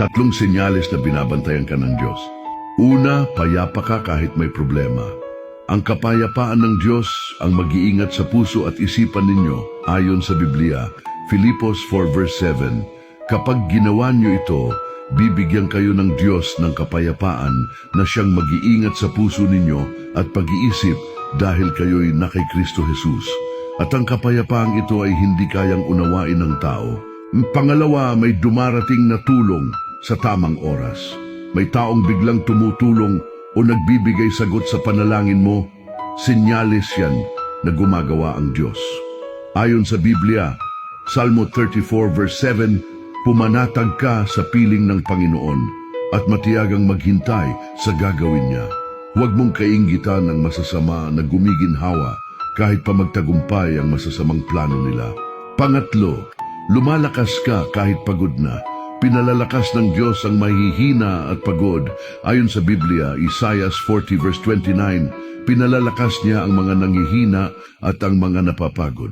Tatlong senyales na binabantayan ka ng Diyos. Una, payapa ka kahit may problema. Ang kapayapaan ng Diyos ang mag-iingat sa puso at isipan ninyo ayon sa Biblia, Filipos 4 verse 7. Kapag ginawa niyo ito, bibigyan kayo ng Diyos ng kapayapaan na siyang mag-iingat sa puso ninyo at pag-iisip dahil kayo'y na kay Kristo Jesus. At ang kapayapaang ito ay hindi kayang unawain ng tao. Pangalawa, may dumarating na tulong sa tamang oras. May taong biglang tumutulong o nagbibigay sagot sa panalangin mo, senyales yan na gumagawa ang Diyos. Ayon sa Biblia, Salmo 34 verse 7, pumanatag ka sa piling ng Panginoon at matiyagang maghintay sa gagawin niya. Huwag mong kainggitan ng masasama na gumiginhawa kahit pa magtagumpay ang masasamang plano nila. Pangatlo, lumalakas ka kahit pagod na. Pinalalakas ng Diyos ang mahihina at pagod. Ayon sa Biblia, Isaiah 40 verse 29, pinalalakas niya ang mga nanghihina at ang mga napapagod.